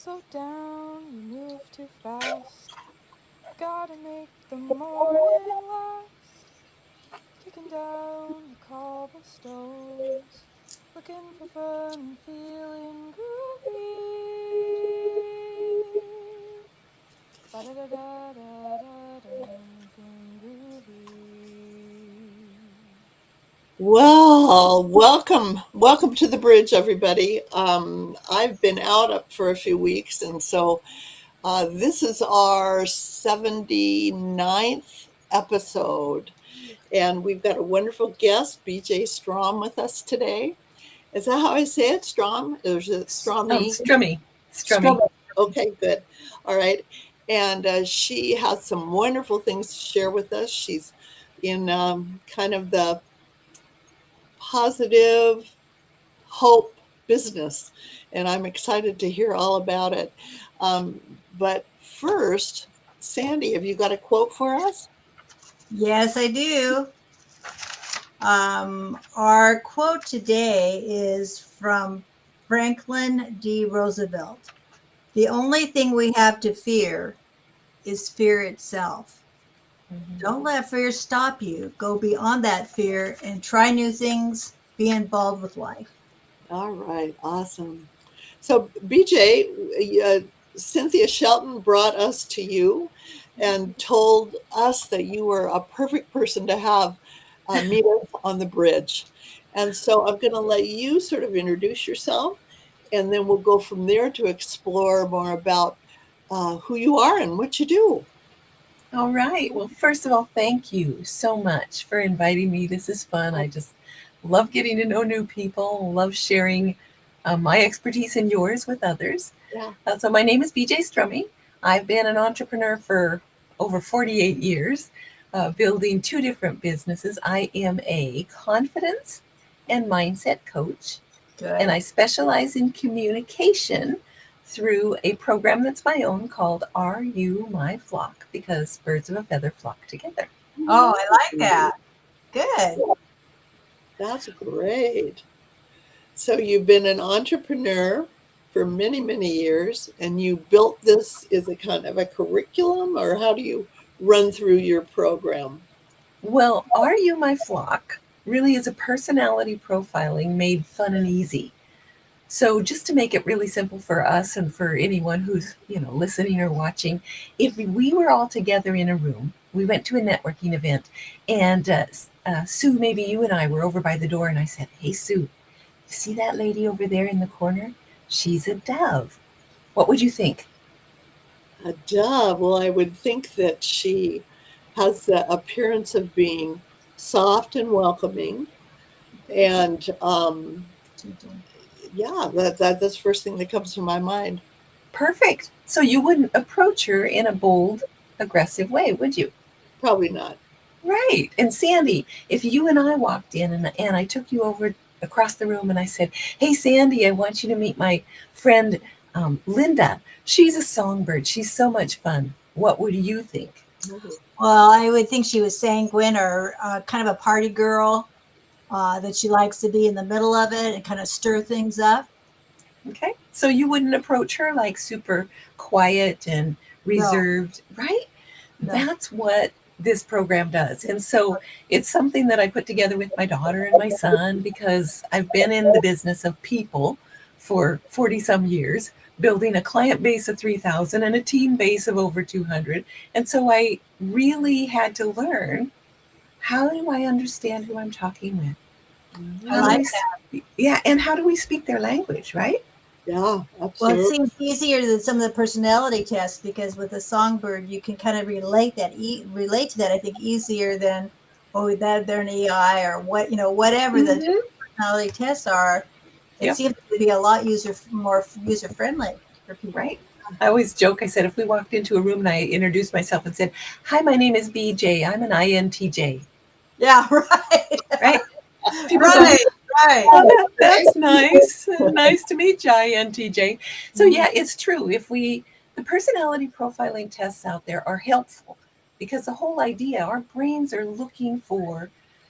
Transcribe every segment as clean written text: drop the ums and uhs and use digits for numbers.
Slow down, you move too fast. Gotta make the morning last. Kicking down the cobblestones. Looking for fun, feeling groovy. Ba-da-da-da-da-da-dum, feeling groovy. Well, welcome to the bridge, everybody. I've been out up for a few weeks, and so this is our 79th episode, and we've got a wonderful guest, BJ Stromme, with us today. Is that how I say it, Strom? Or is it Stromme? Strummy. Strom. Okay, good. All right. And she has some wonderful things to share with us. She's in kind of the positive hope business, and I'm excited to hear all about it. But first, Sandy, have you got a quote for us? Yes, I do. Our quote today is from Franklin D. Roosevelt. The only thing we have to fear is fear itself. Don't let fear stop you. Go beyond that fear and try new things. Be involved with life. All right, awesome. So, BJ, Cynthia Shelton brought us to you and told us that you were a perfect person to have meet us on the bridge. And so I'm going to let you sort of introduce yourself, and then we'll go from there to explore more about who you are and what you do. All right. Well, first of all, thank you so much for inviting me. This is fun. I just love getting to know new people, love sharing my expertise and yours with others. Yeah. So my name is BJ Stromme. I've been an entrepreneur for over 48 years, building two different businesses. I am a confidence and mindset coach, and I specialize in communication through a program that's my own called Are You My Flock? Because birds of a feather flock together. Oh, I like that. Good. That's great. So you've been an entrepreneur for many, many years, and you built this as a kind of a curriculum, or how do you run through your program? Well, Are You My Flock really is a personality profiling made fun and easy. So just to make it really simple for us and for anyone who's, listening or watching, if we were all together in a room, we went to a networking event, and Sue, maybe you and I were over by the door, and I said, "Hey, Sue, you see that lady over there in the corner? She's a dove. What would you think?" A dove. Well, I would think that she has the appearance of being soft and welcoming, and yeah, that's the first thing that comes to my mind. Perfect. So you wouldn't approach her in a bold, aggressive way, would you? Probably not. Right. And Sandy, if you and I walked in and I took you over across the room and I said, "Hey, Sandy, I want you to meet my friend Linda. She's a songbird. She's so much fun." What would you think? Well, I would think she was sanguine or kind of a party girl, that she likes to be in the middle of it and kind of stir things up. Okay. So you wouldn't approach her like super quiet and reserved, right? No. That's what this program does. And so it's something that I put together with my daughter and my son because I've been in the business of people for 40 some years, building a client base of 3,000 and a team base of over 200. And so I really had to learn, how do I understand who I'm talking with? I How do like we Yeah, and how do we speak their language, right? Yeah, Well, it absolutely. seems easier than some of the personality tests because with a songbird, you can kind of relate to that. I think easier than that they're an EI or whatever the personality tests are. It Yep. seems to be a lot more user friendly for people. Right. I always joke. I said, if we walked into a room and I introduced myself and said, "Hi, my name is BJ. I'm an INTJ." Yeah, right. Right. People go, Right. "Oh, that's nice. Nice to meet you, INTJ." So yeah, it's true. The personality profiling tests out there are helpful because the whole idea, our brains are looking for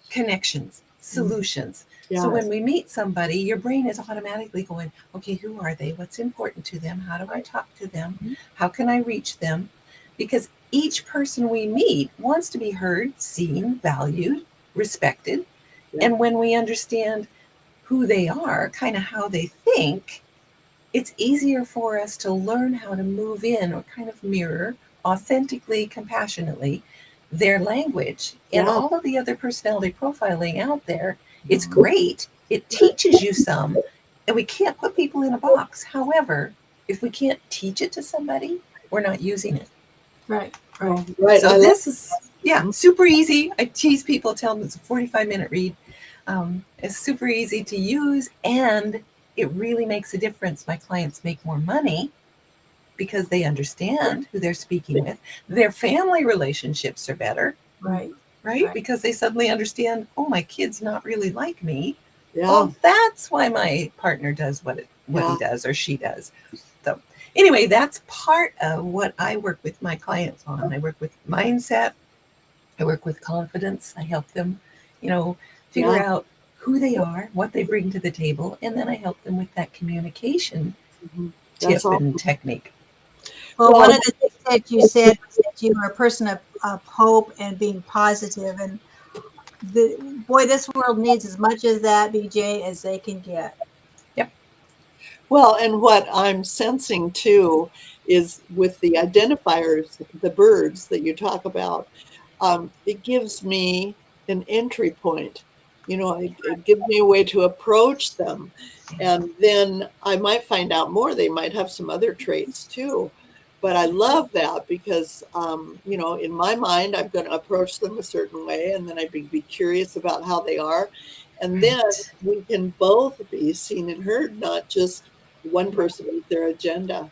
connections, solutions. So Yeah. when we meet somebody, your brain is automatically going, okay, who are they? What's important to them? How do I talk to them? How can I reach them? Because each person we meet wants to be heard, seen, valued, respected. Yeah. And when we understand who they are, kind of how they think, it's easier for us to learn how to move in or kind of mirror authentically, compassionately their language. And Yeah. all of the other personality profiling out there, it's great. It teaches you some, and we can't put people in a box. However, if we can't teach it to somebody, we're not using it. Right. Oh, Right. right. So I love. this is, yeah, super easy. I tease people, tell them it's a 45-minute read. It's super easy to use, and it really makes a difference. My clients make more money because they understand who they're speaking with. Their family relationships are better, Right. right? Right. Because they suddenly understand, oh, my kid's not really like me. Yeah. Oh, that's why my partner does what he Yeah. does or she does. So anyway, that's part of what I work with my clients on. I work with mindset. I work with confidence. I help them, figure Yeah. out who they are, what they bring to the table, and then I help them with that communication Mhm. That's tip all. and technique. Well, one Well, of the things that you said was that you are a person of hope and being positive, and boy, this world needs as much of that, BJ, as they can get. Yep. well, and what I'm sensing too is with the identifiers, the birds that you talk about, it gives me an entry point. It gives me a way to approach them. And then I might find out more. They might have some other traits too. But I love that because, in my mind, I'm going to approach them a certain way and then I'd be curious about how they are. And then Right. we can both be seen and heard, not just one person with their agenda.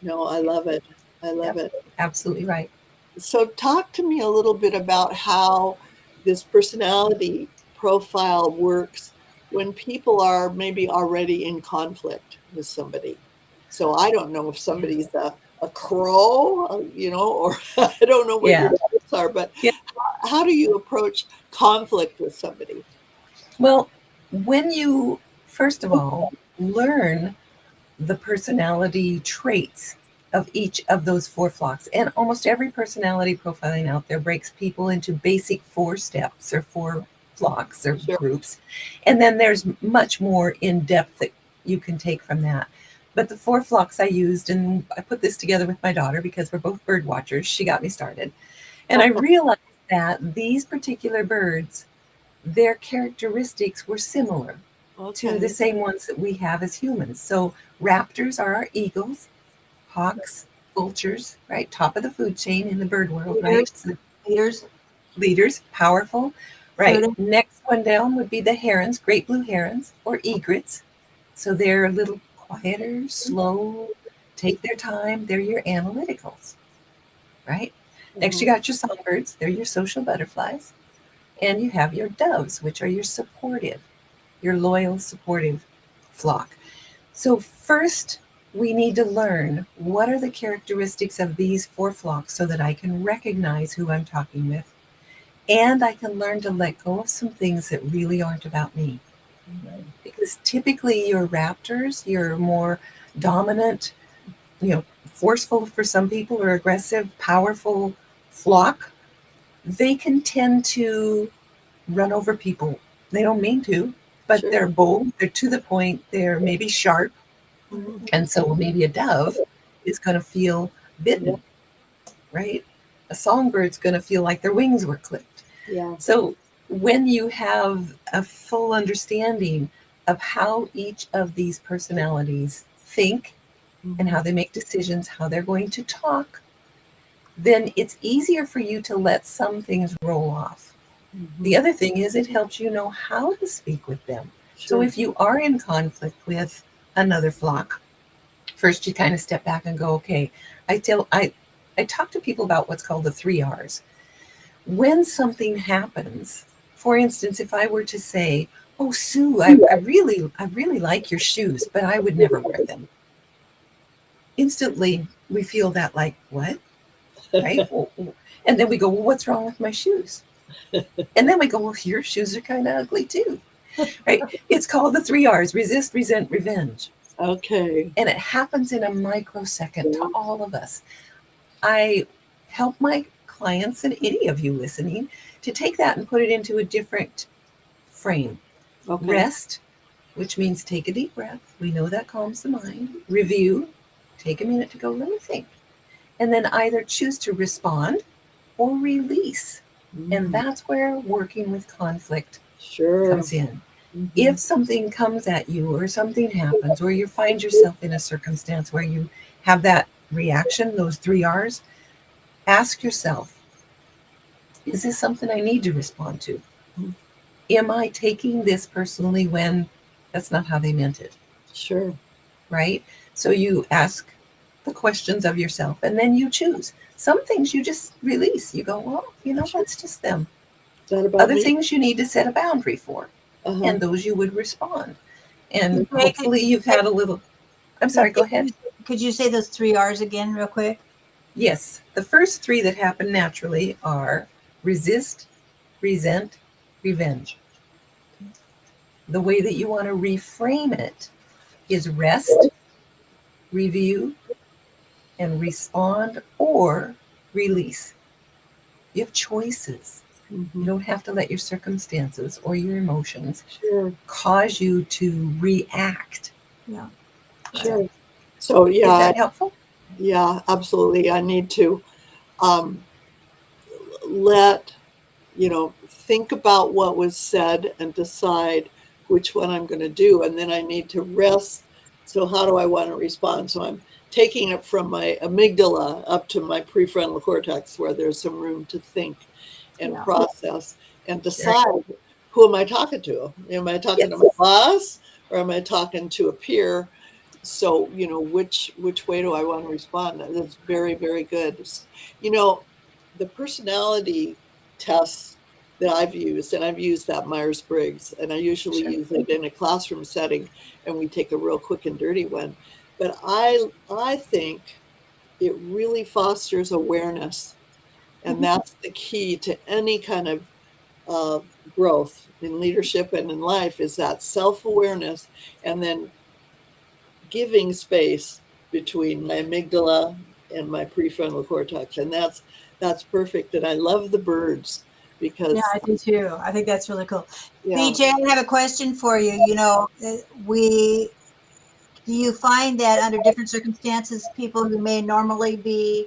No, I love it. I love Yep. it. Absolutely right. So, talk to me a little bit about how this personality profile works when people are maybe already in conflict with somebody. So, I don't know if Yeah. somebody's a crow, or I don't know what your Yeah. traits are, but Yeah. how do you approach conflict with somebody? Well, when you, first of all, learn the personality traits of each of those four flocks. And almost every personality profiling out there breaks people into basic four steps or four flocks or Sure. groups. And then there's much more in depth that you can take from that. But the four flocks I used, and I put this together with my daughter because we're both bird watchers. She got me started. And I realized that these particular birds, their characteristics were similar to the Okay. same ones that we have as humans. So raptors are our eagles, hawks, vultures, right? Top of the food chain in the bird world, right? Leaders, So leaders, leaders, powerful. Right. prudent. Next one down would be the herons, great blue herons or egrets. So they're a little quieter, slow, take their time. They're your analyticals, right? Next, you Mhm. got your songbirds. They're your social butterflies. And you have your doves, which are your supportive, your loyal, supportive flock. So, first, we need to learn what are the characteristics of these four flocks so that I can recognize who I'm talking with. And I can learn to let go of some things that really aren't about me. Because typically, your raptors, your more dominant, forceful for some people or aggressive, powerful flock, they can tend to run over people. They don't mean to, but Sure. they're bold, they're to the point, they're maybe sharp. Mhm. And so maybe a dove is going to feel Yeah. bitten, right? A songbird's going to feel like their wings were clipped. Yeah. So when you have a full understanding of how each of these personalities think and Mhm. how they make decisions, how they're going to talk, then it's easier for you to let some things roll off. The Mhm. other thing is it helps you know how to speak with them. So Sure. if you are in conflict with another flock, first you kind of step back and go, okay, I talk to people about what's called the 3 R's. When something happens, for instance, if I were to say, oh, Sue, I really like your shoes, but I would never wear them. Instantly we feel that like, what? Right? And then we go, well, what's wrong with my shoes? And then we go, well, your shoes are kind of ugly too. Right? It's called the 3 R's: resist, resent, revenge. Okay. And it happens in a microsecond to Yeah. all of us. I help my clients and any of you listening to take that and put it into a different frame. Okay. Rest, which means take a deep breath. We know that calms the mind. Review, take a minute to go, let me think. And then either choose to respond or release. And Mm, that's where working with conflict sure. comes in. Mhm. If something comes at you or something happens or you find yourself in a circumstance where you have that reaction, those 3 R's, ask yourself, is this something I need to respond to? Mm, Am I taking this personally when that's not how they meant it? sure. Right? So you ask the questions of yourself and then you choose. Some things you just release. You go, well, Sure. that's just them. Is that about Other me? things you need to set a boundary for, Uh-huh. and those you would respond. And Okay, hopefully you've had a little, I'm sorry, go ahead. Could you say those 3 R's again, real quick? Yes, the first 3 that happen naturally are resist, resent, revenge. The way that you want to reframe it is rest, review, and respond or release. You have choices. You Mhm. don't have to let your circumstances or your emotions Sure. cause you to react. Yeah. Sure. So Is yeah, that helpful? yeah, absolutely. I need to um, let think about what was said and decide which one I'm going to do. And then I need to rest. So, how do I want to respond? So, I'm taking it from my amygdala up to my prefrontal cortex, where there's some room to think and Yeah. process and Very, decide, who am I talking to? Am I talking to yes. my boss, or am I talking to a peer? So, which way do I want to respond? That's very, very good. You know, the personality tests that I've used, and I've used that Myers-Briggs, and I usually Sure. use it in a classroom setting, and we take a real quick and dirty one. But I think it really fosters awareness, and that's the key to any kind of uh, growth in leadership and in life, is that self-awareness, and then giving space between my amygdala and my prefrontal cortex, and that's perfect. And I love the birds Yeah, because I do too. I think that's really cool. yeah. BJ, I have a question for you. We do you find that under different circumstances, people who may normally be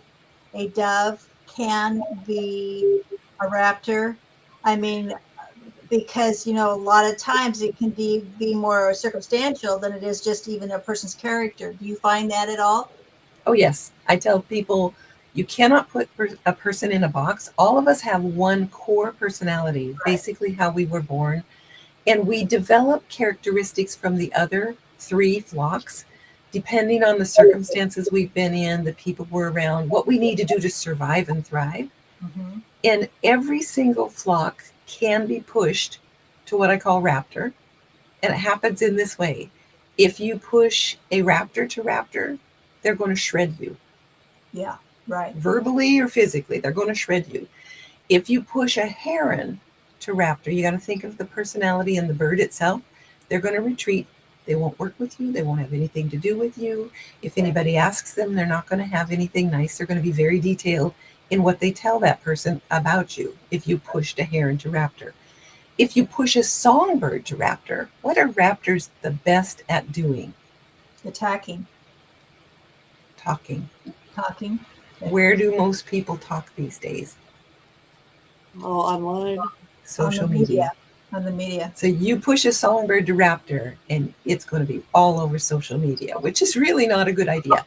a dove can be a raptor? I mean, because a lot of times it can be more circumstantial than it is just even a person's character. Do you find that at all? Oh, yes. I tell people you cannot put a person in a box. All of us have one core personality, Right. basically how we were born. And we develop characteristics from the other 3 flocks, depending on the circumstances we've been in, the people we're around, what we need to do to survive and thrive. Mm-hmm. And every single flock can be pushed to what I call raptor. And it happens in this way. If you push a raptor to raptor, they're going to shred you, Yeah. Right. verbally or physically. They're going to shred you. If you push a heron to raptor, you got to think of the personality and the bird itself. They're going to retreat. They won't work with you. They won't have anything to do with you. If anybody asks them, they're not going to have anything nice. They're going to be very detailed in what they tell that person about you if you pushed a heron to raptor. If you push a songbird to raptor, what are raptors the best at doing? Attacking, Talking. talking. Okay. Where do most people talk these days? Oh, online. On the Social media. media. On the media. So you push a songbird to raptor and it's going to be all over social media, which is really not a good idea.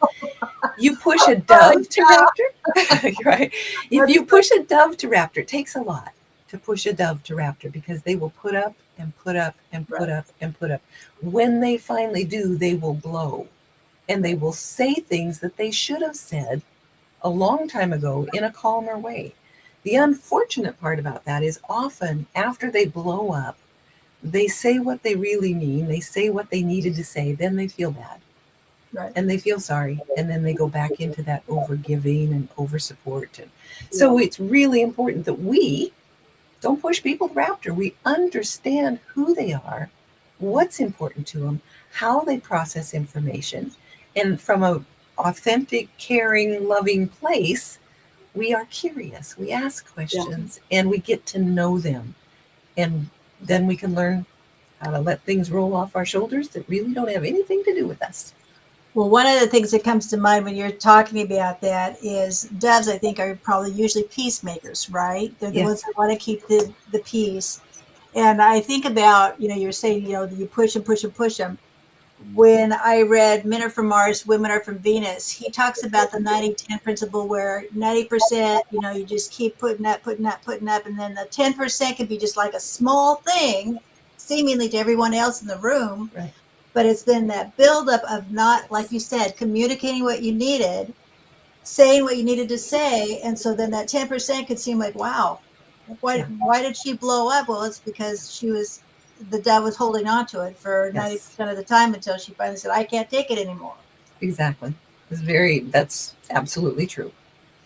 You push a dove to raptor, right? If That's you push a dove to raptor, it takes a lot to push a dove to raptor because they will put up and put up and right. put up and put up. When they finally do, they will blow and they will say things that they should have said a long time ago in a calmer way. The unfortunate part about that is often after they blow up, they say what they really mean, they say what they needed to say, then they feel bad Right. and they feel sorry, and then they go back into that over giving and over support. And Yeah. so it's really important that we don't push people to rapture. We understand who they are, what's important to them, how they process information, and from a authentic, caring, loving place, we are curious. We ask Yeah. questions and we get to know them. And then we can learn how to let things roll off our shoulders that really don't have anything to do with us. Well, one of the things that comes to mind when you're talking about that is doves, I think, are probably usually peacemakers, right? They're the ones Yes. that want to keep the peace. And I think about, you're saying, you push and push and push them. When I read Men Are From Mars, Women Are From Venus, he talks about the 90-10 principle where 90%, you just keep putting up, putting up, putting up. And then the 10% can be just like a small thing, seemingly to everyone else in the room. Right. But it's been that buildup of not, like you said, communicating what you needed, saying what you needed to say. And so then that 10% could seem like, wow, Yeah. why did she blow up? Well, it's because the dove was holding on to it for Yes. 90% of the time until she finally said, I can't take it anymore. Exactly. That's absolutely true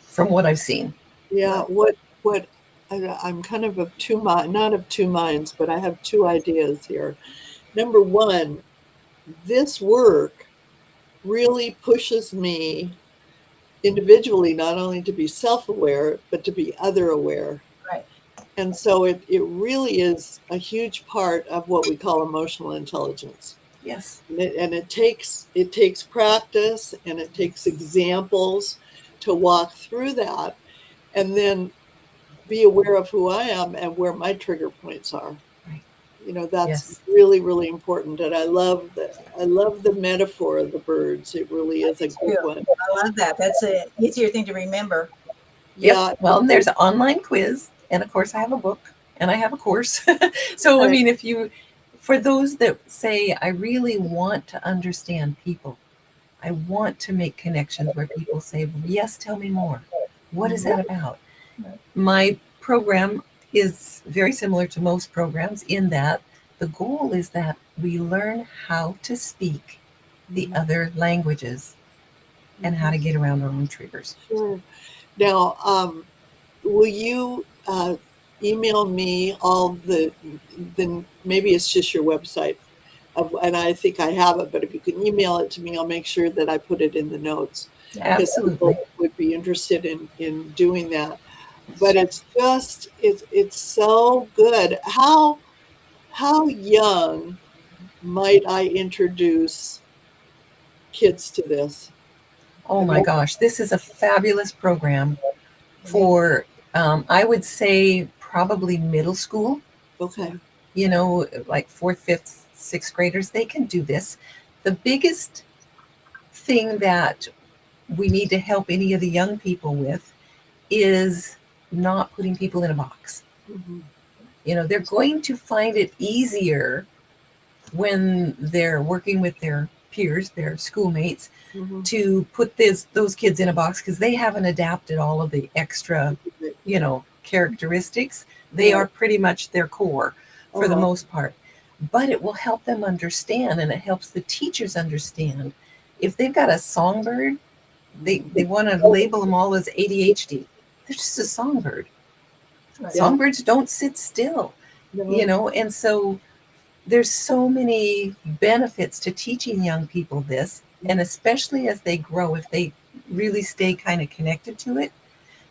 from what I've seen. Yeah. Right. What I'm kind of two minds, not of two minds, but I have two ideas here. Number one, this work really pushes me individually not only to be self-aware, but to be other aware. Right. And so it really is a huge part of what we call emotional intelligence. Yes. And it takes practice and it takes examples to walk through that and then be aware of who I am and where my trigger points are. Right. That's Yes. really, really important. And I love the metaphor of the birds. It really I is a do good too. one. I love that. That's an easier thing to remember. Yep. Yeah. Well, and there's an online quiz, and of course, I have a book and I have a course. So, I Okay. mean, for those that say, I really want to understand people, I want to make connections where people say, well, yes, tell me more. What is that about? Right. My program is very similar to most programs in that the goal is that we learn how to speak the other languages and how to get around our own triggers. Sure. Now, will you email me all then maybe it's just your website and I think I have it, but if you can email it to me, I'll make sure that I put it in the notes Yeah. because people Absolutely. would be interested in doing that. But it's so good. How young might I introduce kids to this? Oh I my mean, gosh, this is a fabulous program for, I would say, probably middle school, okay. like fourth, fifth, sixth graders. They can do this. The biggest thing that we need to help any of the young people with is not putting people in a box. Mhm, They're going to find it easier when they're working with their peers, their schoolmates, mhm. to put those kids in a box because they haven't adapted all of the extra, Right. characteristics. They Right. are pretty much their core for the Uh-huh. most part. But it will help them understand and it helps the teachers understand. If they've got a songbird, they want to label them all as ADHD. They're just a songbird. Right. Yeah. Songbirds don't sit still, No. and so there's so many benefits to teaching young people this, and especially as they grow, if they really stay kind of connected to it,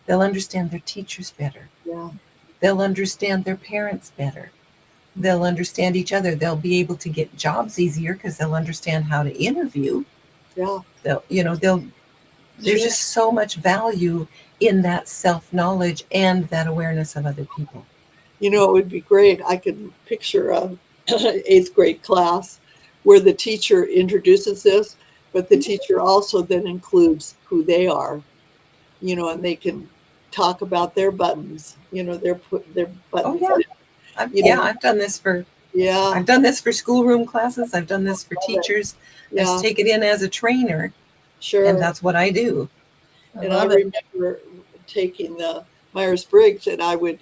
they'll understand their teachers better. Yeah. They'll understand their parents better. They'll understand each other. They'll be able to get jobs easier because they'll understand how to interview. Yeah. They'll there's Sure. just so much value in that self-knowledge and that awareness of other people. It would be great. I could picture a eighth grade class where the teacher introduces this, but the teacher also then includes who they are, and they can talk about their buttons, their Oh buttons, yeah. you Yeah, know, yeah, I've done this for schoolroom classes. I've done this for love it. teachers. I just Yeah, take it in as a trainer, and sure. that's what I do. I And I love it. remember taking the Myers-Briggs, and I would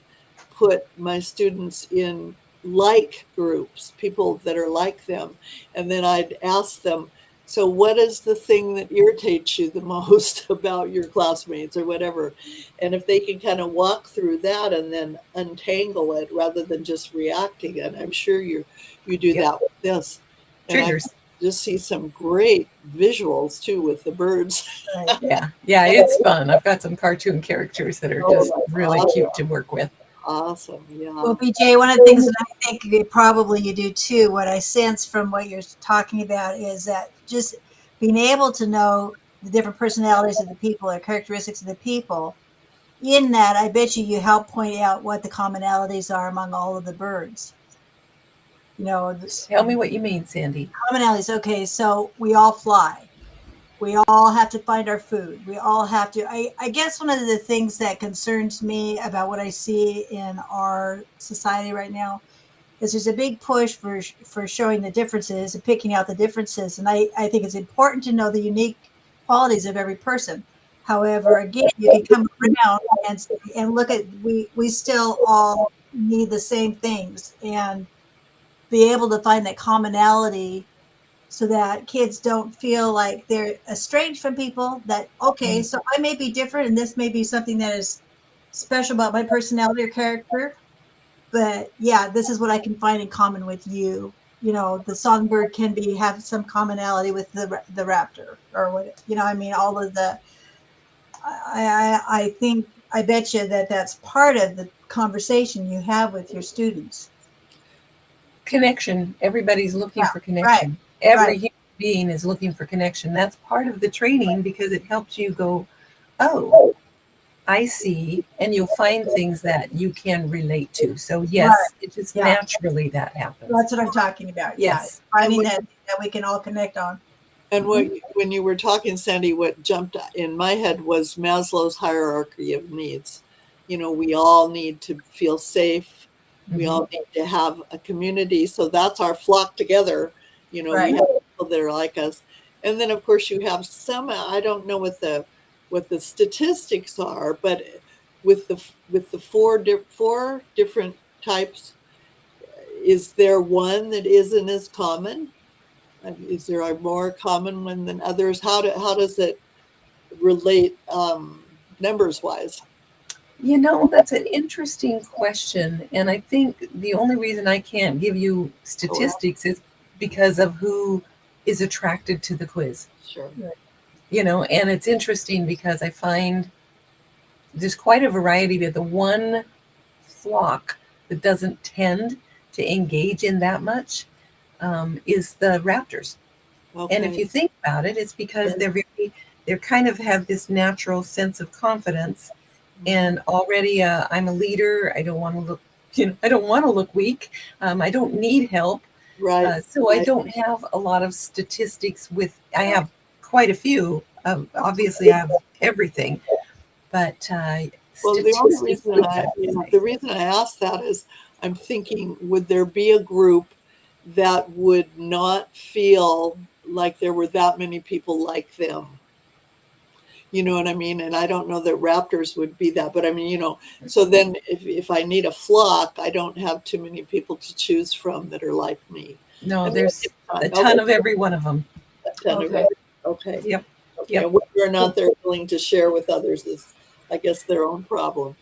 put my students in like groups, people that are like them. And then I'd ask them, So what is the thing that irritates you the most about your classmates or whatever? And if they can kind of walk through that and then untangle it rather than just reacting, and I'm sure you do Yep. that with this. And I Triggers. just see some great visuals too with the birds. Right. Yeah. Yeah. It's fun. I've got some cartoon characters that are Oh, just that's really awesome. cute to work with. Awesome. Yeah. Well, BJ, one of the things that I think probably you do too, what I sense from what you're talking about is that just being able to know the different personalities of the people or characteristics of the people, in that, I bet you help point out what the commonalities are among all of the birds. You know, Tell me what you mean, Sandy. commonalities. Okay, so we all fly. We all have to find our food. We all have to. I guess one of the things that concerns me about what I see in our society right now is there's a big push for showing the differences and picking out the differences. And I think it's important to know the unique qualities of every person. However, again, you can come around and look at we still all need the same things and be able to find that commonality so that kids don't feel like they're estranged from people that okay, so I may be different and this may be something that is special about my personality or character, but yeah, this is what I can find in common with you. You know, the songbird can be have some commonality with the raptor or what, you know, I mean, all of the I think I bet you that that's part of the conversation you have with your students. Connection. Everybody's looking Yeah, for right, connection. right. Every human being is looking for connection. That's part of the training because it helps you go, oh, I see, and you'll find things that you can relate to. So Right. yes, it just Yeah, naturally that happens. that's what I'm talking about. Yeah, Yes. And finding what that we can all connect on. And Mhm. when you were talking, Sandy, what jumped in my head was Maslow's hierarchy of needs. You know, we all need to feel safe. We Mhm. all need to have a community. So that's our flock together. You know, we Right. have people that are like us. And then of course you have some, I don't know what the statistics are, but with the four different types, is there one that isn't as common? Is there a more common one than others? How does it relate numbers wise? You know, that's an interesting question. And I think the only reason I can't give you Oh, statistics is because of who is attracted to the quiz. sure. You know, and it's interesting because I find there's quite a variety, but the one flock that doesn't tend to engage in that much is the raptors. And if Okay. you think about it, it's because they're kind of have this natural sense of confidence. Mhm. And already, I'm a leader. I don't want to look, I don't want to look weak. I don't need help. Right. So I Right. don't have a lot of statistics with, I have quite a few. Obviously, I have everything, but Well, the only statistics reason would have to say. the reason I asked that is I'm thinking, would there be a group that would not feel like there were that many people like them? You know what I mean? And I don't know that raptors would be that, but I mean, you know, so then if I need a flock, I don't have too many people to choose from that are like me. No, And then there's it's fine. a Okay, ton of every one of them. a ton of Okay. it. Okay. Yep. Okay. Yep. And whether or not they're willing to share with others is, I guess, their own problem.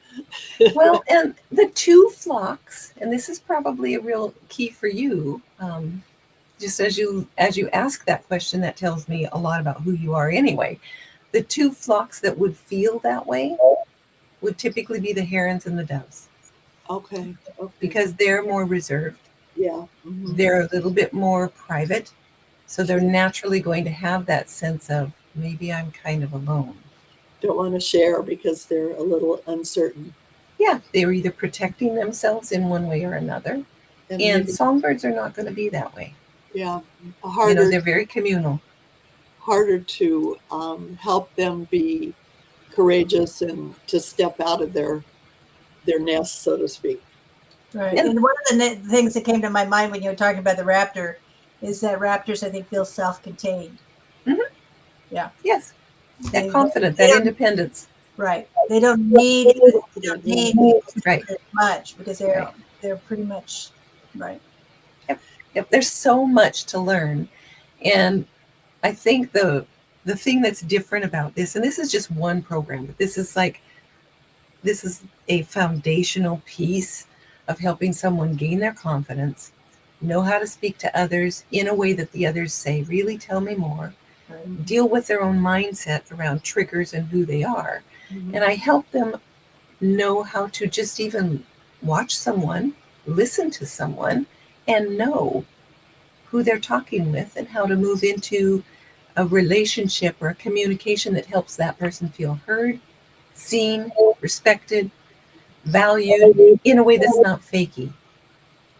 Well, and the two flocks, and this is probably a real key for you. Just as you ask that question, that tells me a lot about who you are anyway. The two flocks that would feel that way would typically be the herons and the doves Okay. Okay. because they're more reserved. Yeah. Hmm. They're a little bit more private. So they're Sure. naturally going to have that sense of maybe I'm kind of alone. Don't want to share because they're a little uncertain. Yeah, they're either protecting themselves in one way or another. And And maybe, songbirds are not going to be that way. yeah, You know, harder they're very communal. harder to help them be courageous and to step out of their nest, so to speak. Right. And And one of the things that came to my mind when you were talking about the raptor is that raptors, I think, feel self-contained. mhm, Yeah. yes, that They confidence, they that don't independence. right. They don't need You don't need, Right. as much because Right. they're pretty much right. Yep. Yep. There's so much to learn. And I think the thing that's different about this, and this is just one program, but this is a foundational piece of helping someone gain their confidence, know how to speak to others in a way that the others say, really tell me more, deal with their own mindset around triggers and who they are. Mhm. And I help them know how to just even watch someone, listen to someone, and know who they're talking with and how to move into a relationship or a communication that helps that person feel heard, seen, respected, valued in a way that's not fakey.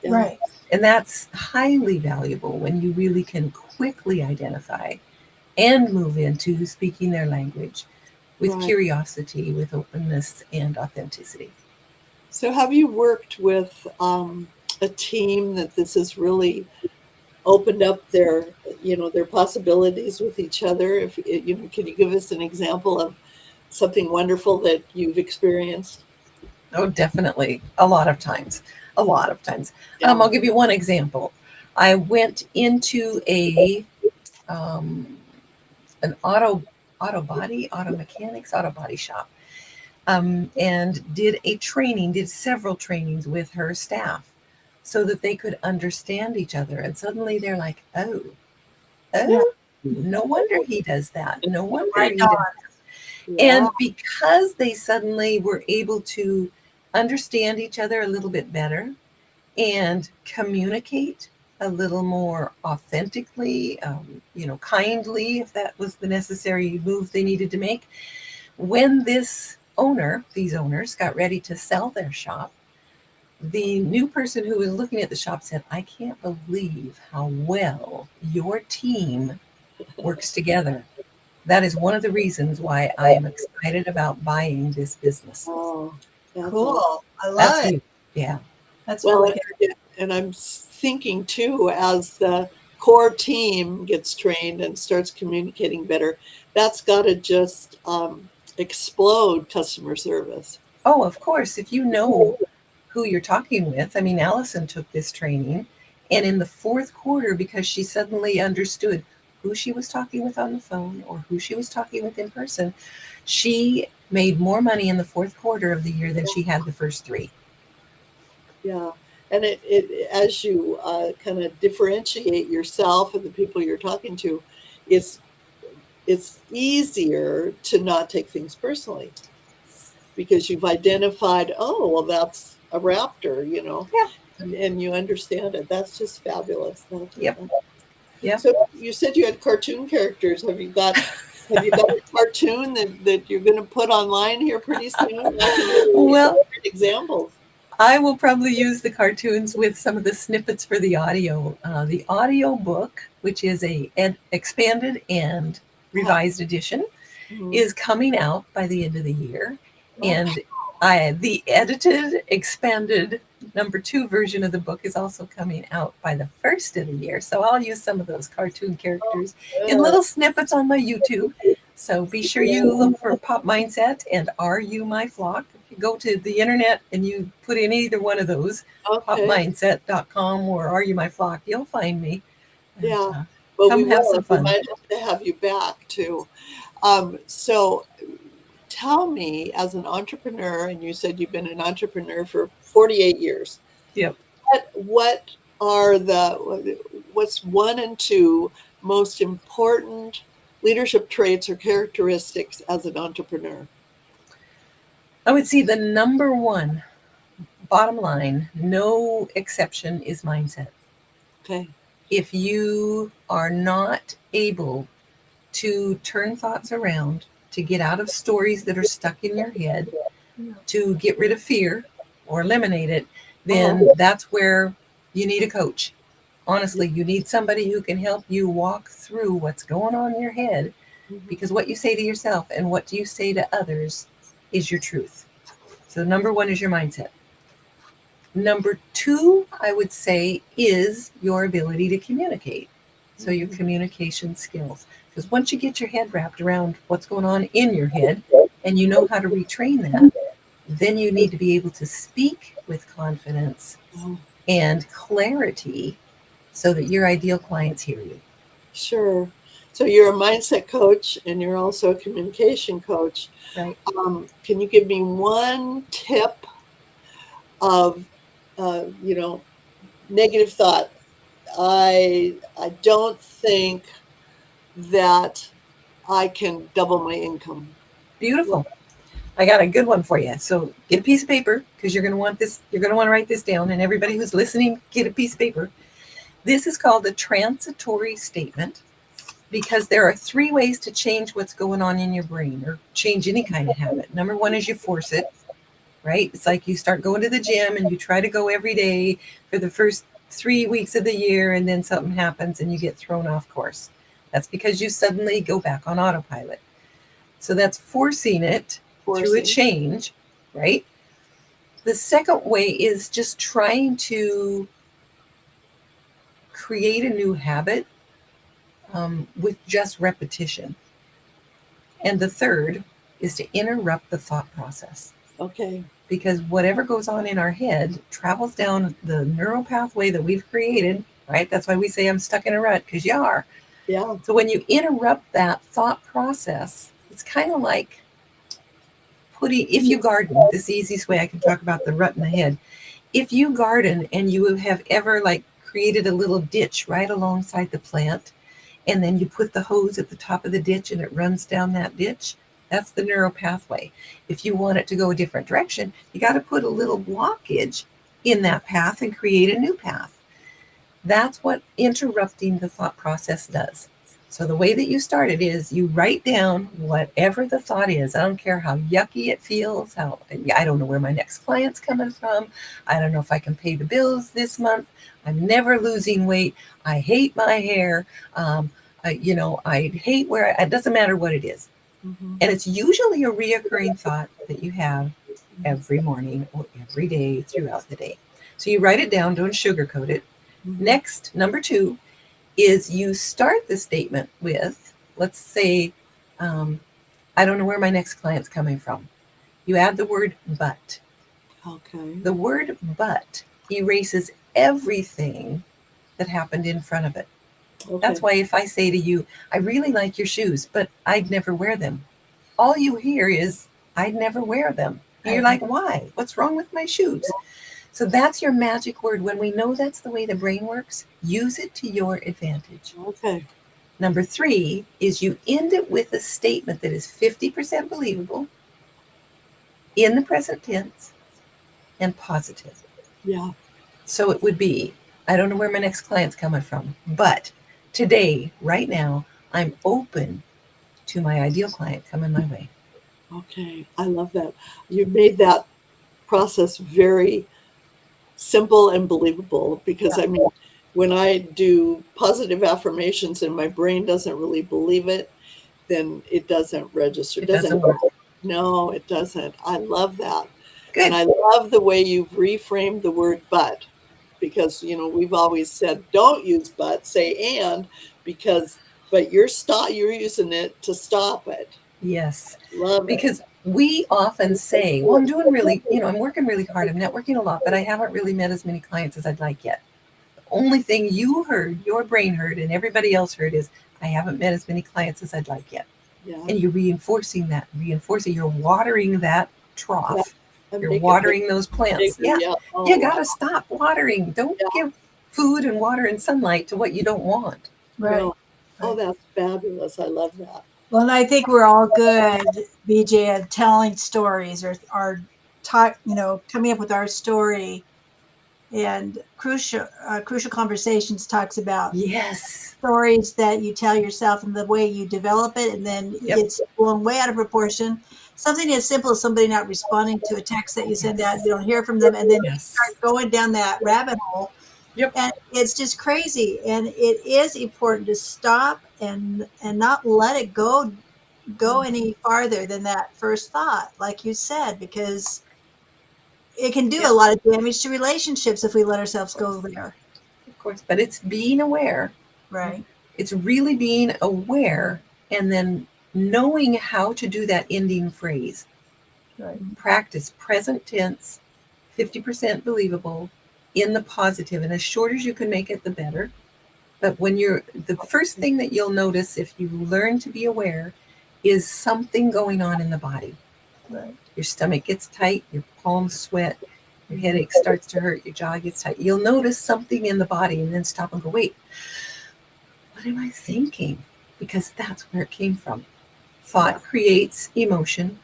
Yeah. Right. And that's highly valuable when you really can quickly identify and move into speaking their language with Right. curiosity, with openness and authenticity. So have you worked with a team that this has really opened up their, their possibilities with each other? If can you give us an example of something wonderful that you've experienced? Oh, definitely. A lot of times. A lot of times. Yeah. I'll give you one example. I went into um, an auto mechanics, auto body shop, and did several trainings with her staff so that they could understand each other. And suddenly they're like, Yeah. oh, no wonder he does that. No wonder Right he does. on. Yeah. And because they suddenly were able to understand each other a little bit better and communicate a little more authentically, kindly, if that was the necessary move they needed to make. When these owners got ready to sell their shop, the new person who was looking at the shop said, I can't believe how well your team works together. That is one of the reasons why I am excited about buying this business. Oh, that's awesome. Cool. I love That's it. huge. Yeah. That's Well, really good. and I'm thinking too, as the core team gets trained and starts communicating better, that's got to just explode customer service. Oh, of course, if you know who you're talking with. I mean, Allison took this training, and in the fourth quarter, because she suddenly understood who she was talking with on the phone or who she was talking with in person, she made more money in the fourth quarter of the year than she had the first three. Yeah. And it as you kind of differentiate yourself and the people you're talking to, it's it's easier to not take things personally because you've identified, oh, well, that's a raptor, Yeah. and you understand it. That's just fabulous. Yep. Yep. So you said you had cartoon characters. Have you got a cartoon that you're going to put online here pretty soon? I can really Well, great examples. I will probably use the cartoons with some of the snippets for the audio. The audio book, which is a expanded and revised edition, Mhm. is coming out by the end of the year. Oh, And the edited, expanded #2 version of the book is also coming out by the first of the year. So I'll use some of those cartoon characters in good. little snippets on my YouTube. So be sure you look for Pop Mindset and Are You My Flock? If you go to the internet and you put in either one of those, Okay. popmindset.com or Are You My Flock, you'll find me. And, Yeah. Well, we come have will. some And we fun. might have to have you back too. So tell me, as an entrepreneur, and you said you've been an entrepreneur for 48 years, Yep. what are what's one and two most important leadership traits or characteristics as an entrepreneur? I would say the #1 bottom line, no exception, is mindset. Okay. If you are not able to turn thoughts around, to get out of stories that are stuck in your head, Yeah. to get rid of fear or eliminate it, Uh-huh. then that's where you need a coach. Honestly, you need somebody who can help you walk through what's going on in your head, Mhm. because what you say to yourself and what you say to others is your truth. So, #1 is your mindset. #2, I would say, is your ability to communicate. So, your communication skills. Because once you get your head wrapped around what's going on in your head and you know how to retrain that, then you need to be able to speak with confidence Oh, and clarity so that your ideal clients hear you. sure. So you're a mindset coach and you're also a communication coach. Right. Can you give me one tip of, you know, negative thought? I don't think that I can double my income. Beautiful. I got a good one for you. So get a piece of paper because you're going to want this. You're going to want to write this down. And everybody who's listening, get a piece of paper. This is called a transitory statement because there are three ways to change what's going on in your brain or change any kind of habit. Number one is you force it, right? It's like you start going to the gym and you try to go every day for the first 3 weeks of the year, and then something happens and you get thrown off course. That's because you suddenly go back on autopilot. So that's forcing it through a Forcing. change, right? The second way is just trying to create a new habit with just repetition. And the third is to interrupt the thought process. Okay. Because whatever goes on in our head travels down the neural pathway that we've created, right? That's why we say I'm stuck in a rut, because you are. Yeah. So when you interrupt that thought process, it's kind of like if you garden, this is the easiest way I can talk about the rut in the head. If you garden and you have ever like created a little ditch right alongside the plant, and then you put the hose at the top of the ditch and it runs down that ditch, that's the neural pathway. If you want it to go a different direction, you got to put a little blockage in that path and create a new path. That's what interrupting the thought process does. So the way that you start it is you write down whatever the thought is. I don't care how yucky it feels, I don't know where my next client's coming from. I don't know if I can pay the bills this month. I'm never losing weight. I hate my hair. I hate it doesn't matter what it is. Mm-hmm. And it's usually a reoccurring thought that you have every morning or every day throughout the day. So you write it down, don't sugarcoat it. Mm-hmm. Next, number 2 is you start the statement with, let's say, I don't know where my next client's coming from. You add the word but. Okay. The word but erases everything that happened in front of it. Okay. That's why if I say to you, I really like your shoes, but I'd never wear them, all you hear is, I'd never wear them. And you're like, why? What's wrong with my shoes? So that's your magic word. When we know that's the way the brain works, use it to your advantage. Okay. Number 3 is you end it with a statement that is 50% believable, in the present tense, and positive. Yeah. So it would be, I don't know where my next client's coming from, but today, right now, I'm open to my ideal client coming my way. Okay. I love that. You made that process very simple and believable because I mean, when I do positive affirmations and my brain doesn't really believe it, then it doesn't register. It doesn't work. No, it doesn't. I love that. Good. And I love the way you've reframed the word but, because, you know, we've always said don't use but, say and, but you're using it to stop it. Yes. Love it. Because we often say, well, I'm working really hard. I'm networking a lot, but I haven't really met as many clients as I'd like yet. The only thing you heard, your brain heard, and everybody else heard is, I haven't met as many clients as I'd like yet. Yeah. And you're you're watering that trough. And You're make it watering those plants. bigger. Yeah. Oh, You got to stop watering. Don't give food and water and sunlight to what you don't want. Right. No. Oh, that's fabulous. I love that. Well, and I think we're all good, BJ, at telling stories or coming up with our story. And Crucial Conversations talks about Yes. stories that you tell yourself and the way you develop it, and then it gets blown way out of proportion. Something as simple as somebody not responding to a text that you send out, you don't hear from them, and then you start going down that rabbit hole. Yep. And it's just crazy. And it is important to stop and not let it go any farther than that first thought, like you said, because it can do a lot of damage to relationships if we let ourselves go there. Of course, but it's being aware. Right. It's really being aware and then knowing how to do that ending phrase. Right. Practice present tense, 50% believable, in the positive. And as short as you can make it, the better. But when the first thing that you'll notice if you learn to be aware is something going on in the body. Right. Your stomach gets tight, your palms sweat, your headache starts to hurt, your jaw gets tight. You'll notice something in the body and then stop and go, wait, what am I thinking? Because that's where it came from. Thought creates emotion.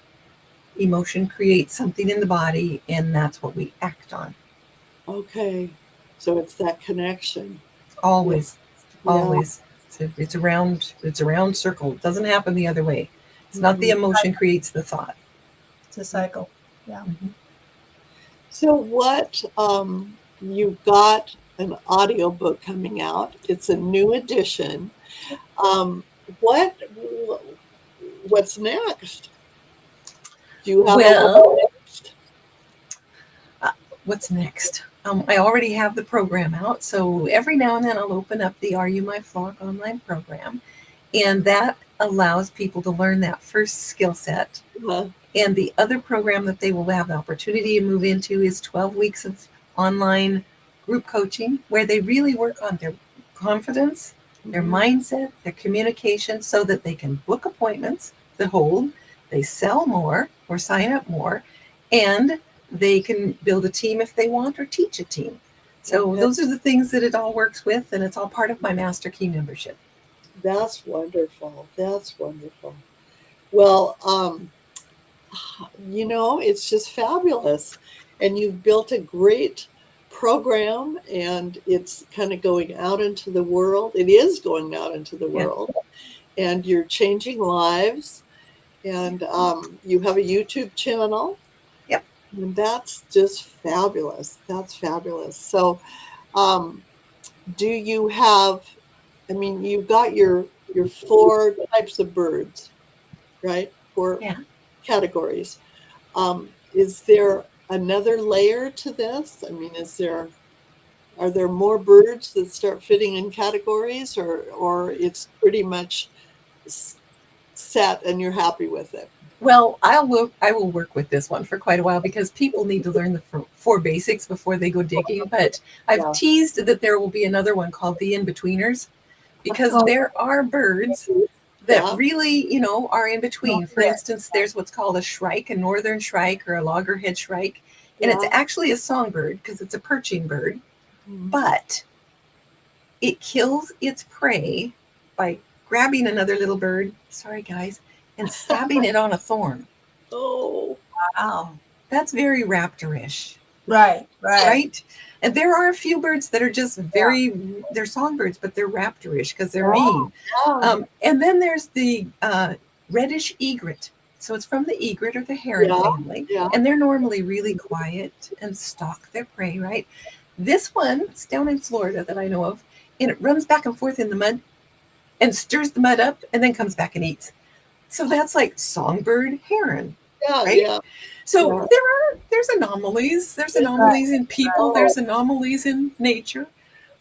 Emotion creates something in the body, and that's what we act on. Okay. So it's that connection. Always, Yeah. always. It's a round circle. It doesn't happen the other way. It's not the emotion creates the thought. It's a cycle. Yeah. Mhm. So what you've got an audiobook coming out. It's a new edition. Um, what what's next? Do you have a Well, what next? what's next? I already have the program out, so every now and then I'll open up the Are You My Flock online program, and that allows people to learn that first skill set. Uh, And the other program that they will have the opportunity to move into is 12 weeks of online group coaching where they really work on their confidence, their mindset, their communication so that they can book appointments that hold, they sell more or sign up more, and they can build a team if they want or teach a team. So Okay. those are the things that it all works with, and it's all part of my Master Key membership. That's wonderful. That's wonderful. Well, it's just fabulous. And you've built a great program and it's kind of going out into the world. It is going out into the Yeah. world. And you're changing lives. And you have a YouTube channel. Yep. And that's just fabulous. That's fabulous. So, do you have, you've got your 4 types of birds, right? 4 Yeah. categories. Is there another layer to this? Are there more birds that start fitting in categories or it's pretty much set and you're happy with it? Well, I will work with this one for quite a while because people need to learn the 4 basics before they go digging. But I've Yeah. teased that there will be another one called the in-betweeners because Oh. there are birds that Yeah. really, are in between. For instance, there's what's called a shrike, a northern shrike or a loggerhead shrike. And it's Yeah. actually a songbird because it's a perching bird, Mhm. but it kills its prey by grabbing another little bird, sorry guys, and stabbing it on a thorn. Oh, Wow. That's very raptorish, Right. Right. right? And there are a few birds that are just they're songbirds, but they're raptorish because they're mean. yeah. And then there's the reddish egret. So it's from the egret or the heron Yeah. family. Yeah. And they're normally really quiet and stalk their prey, right? This one, it's down in Florida that I know of, and it runs back and forth in the mud and stirs the mud up and then comes back and eats. So that's like songbird heron, Yeah. right? Yeah. So Yeah. there's anomalies. There's anomalies in people. There's anomalies in nature.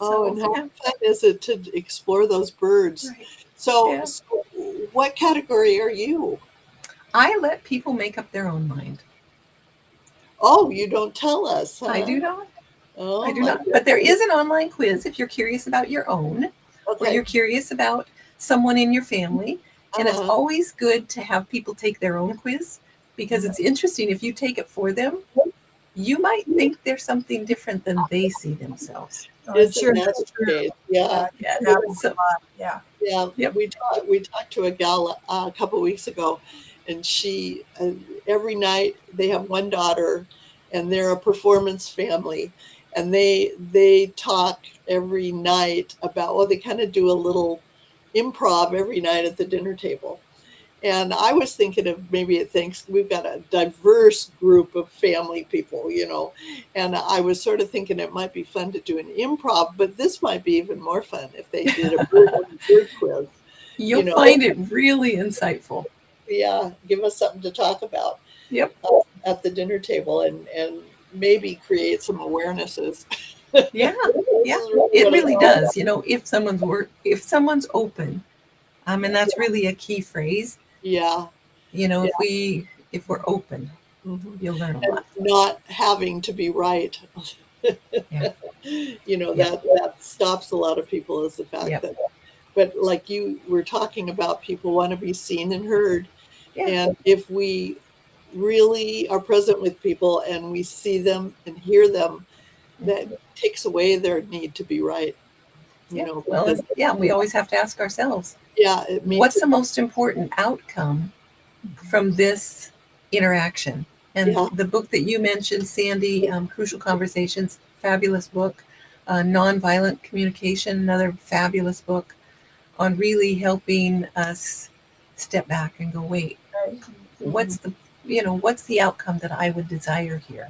Oh, So and how yeah, fun is it to explore those birds? right. So, Yeah. so what category are you? I let people make up their own mind. Oh, you don't tell us, I do huh? not. I Oh do my not. But there goodness. is an online quiz if you're curious about your own, or Okay. you're curious about someone in your family. And it's Uh-huh. always good to have people take their own quiz because it's interesting. If you take it for them, you might think there's something different than they see themselves. Oh, I'm Isn't sure that that's the true. case? Yeah. Yeah. It happens So, a lot. Yeah. Yeah. yep. We talked to a gal a couple weeks ago, and she every night they have one daughter, and they're a performance family, and they talk every night about they kind of do a little improv every night at the dinner table. And I was thinking of maybe at we've got a diverse group of family people, and I was sort of thinking it might be fun to do an improv, but this might be even more fun if they did a bird quiz. You'll find it really insightful. Yeah, give us something to talk about Yep. at the dinner table and maybe create some awarenesses. Yeah. Yeah. Really It what really it's all does. If someone's open, and that's really a key phrase. Yeah. If we're open, Mhm. you'll learn a And lot. not having to be right. Yeah. Yeah. That stops a lot of people is the fact Yep. that, but like you were talking about, people want to be seen and heard. Yeah. And if we really are present with people and we see them and hear them, that takes away their need to be right, Yeah. Well, because yeah, we always have to ask ourselves, yeah, it means what's the most important outcome from this interaction? And yeah, the book that you mentioned, Sandy, Crucial Conversations, fabulous book. Nonviolent Communication, another fabulous book on really helping us step back and go, wait, Right. what's the what's the outcome that I would desire here,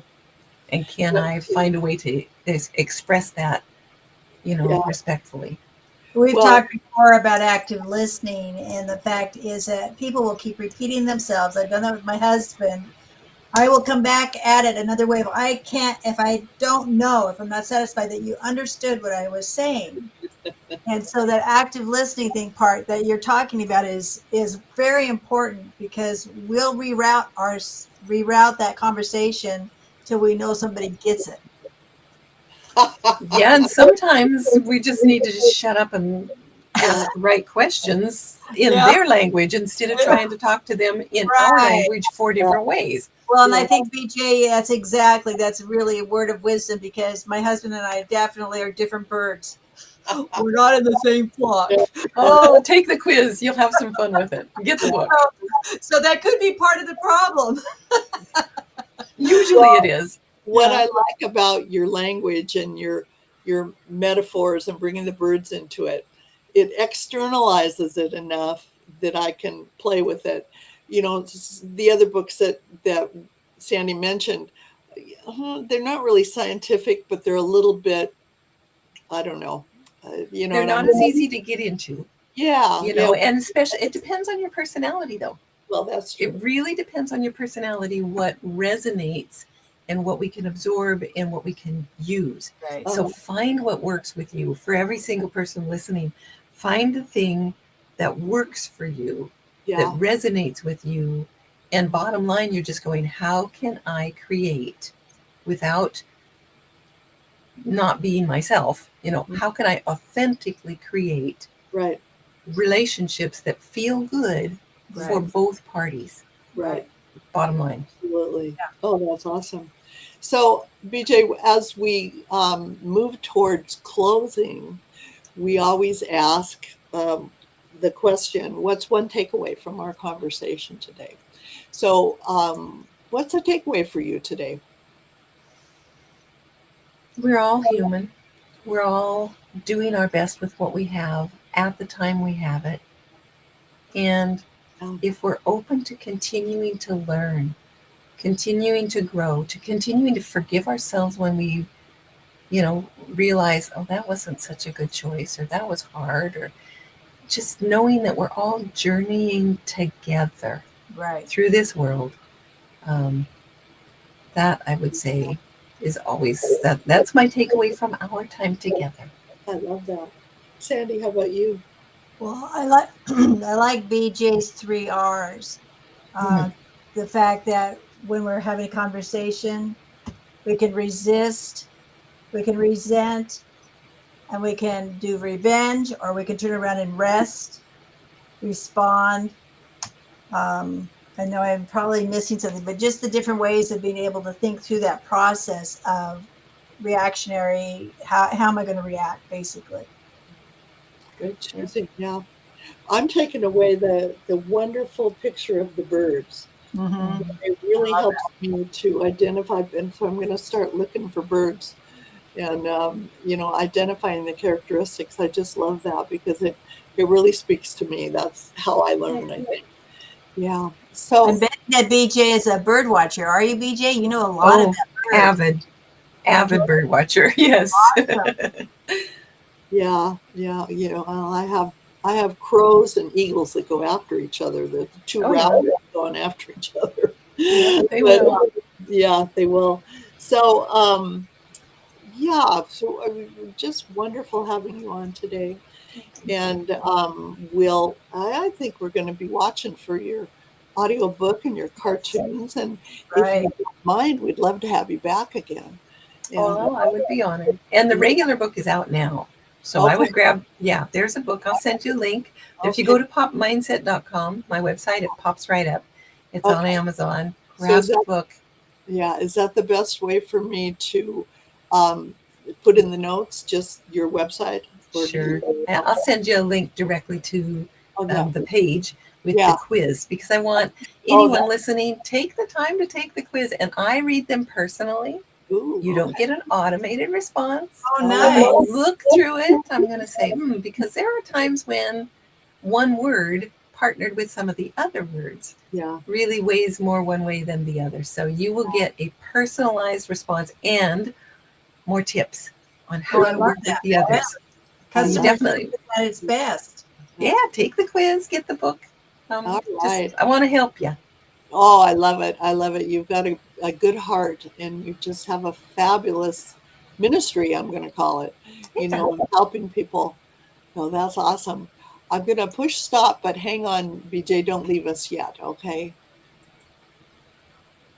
and can I find a way to express that yeah. respectfully? We've Well, talked before about active listening, and the fact is that people will keep repeating themselves. I've done that with my husband. I will come back at it another way. If I don't know, if I'm not satisfied that you understood what I was saying. And so that active listening thing part that you're talking about is very important, because we'll reroute that conversation till we know somebody gets it. Yeah, and sometimes we just need to just shut up and yeah, ask the right questions in Yeah. their language instead of trying to talk to them in our Right. language four yeah, different ways. Well, and I yeah. think BJ, that's really a word of wisdom, because my husband and I definitely are different birds. We're not in the same flock. Oh, take the quiz. You'll have some fun with it. Get the book. So that could be part of the problem. Usually it Well, is. what Yeah. I like about your language and your metaphors and bringing the birds into it, it externalizes it enough that I can play with it. The other books that Sandy mentioned, they're not really scientific, but they're a little bit, I don't know. You know They're what I not as mean? easy to get into, Yeah, yeah. and especially it depends on your personality though. Well, that's It true. really depends on your personality, what resonates and what we can absorb and what we can use. Right. So Uh, find what works with you. For every single person listening, find the thing that works for you, that yeah, resonates with you. And bottom line, you're just going, how can I create without not being myself? How can I authentically create right, relationships that feel good for Right. both parties? right. Right. Bottom line. Absolutely. Oh, that's awesome. So, BJ, as we move towards closing, we always ask the question, what's one takeaway from our conversation today? So, what's a takeaway for you today? We're all human. We're all doing our best with what we have at the time we have it. And Um, if we're open to continuing to learn, continuing to grow, to continuing to forgive ourselves when we, realize, oh, that wasn't such a good choice, or that was hard, or just knowing that we're all journeying together Right. through this world, um, that I would say is always that's my takeaway from our time together. I love that. Sandy, how about you? Well, I like I like BJ's three R's. Mhm. Uh, the fact that when we're having a conversation, we can resist, we can resent, and we can do revenge, or we can turn around and rest, respond. I know I'm probably missing something, but just the different ways of being able to think through that process of reactionary. How am I going to react, basically? Good choosing. Yeah. I'm taking away the wonderful picture of the birds. Mm-hmm. It really helps me to identify, and so I'm going to start looking for birds and identifying the characteristics. I just love that because it really speaks to me. That's how I learn, I think. Yeah. I'm So betting that BJ is a bird watcher. Are you, BJ? You know a lot Oh, about birds. avid, Okay. avid bird watcher. Yes. Awesome. yeah, yeah, I have crows and eagles that go after each other. The two Oh yeah. raptors going after each other. Yep, they But will. yeah, they will. So yeah, so just wonderful having you on today. And I think we're going to be watching for your audiobook and your cartoons. And if you Right. don't mind, we'd love to have you back again. Yeah. Oh, I would be honored. And the regular book is out now. So I Okay. would grab, yeah, there's a book. I'll send you a link. If you Okay. go to popmindset.com, my website, it pops right up. It's on Okay. Amazon. So Grab the book. is that the best way for me to um, put in the notes, just your website? Or do Sure. you? I'll send you a link directly to Okay. the page with the Yeah. quiz because I want Oh, anyone listening, take the time to take the quiz. And I read them personally. ooh, You don't okay. get an automated response. Oh, Oh, I'm nice. going to look through it. I'm going to say, because there are times when one word partnered with some of the other words yeah. really weighs more one way than the other. So you will get a personalized response and more tips on Oh, how I to love work with that. the others. So you Customer definitely, service at its best. yeah, take the quiz, get the book. All Just, right. I want to help you. Oh, I love it. I love it. You've got a good heart and you just have a fabulous ministry, I'm going to call it, Yeah. of helping people. So that's awesome. I'm going to push stop, but hang on, BJ, don't leave us yet, okay?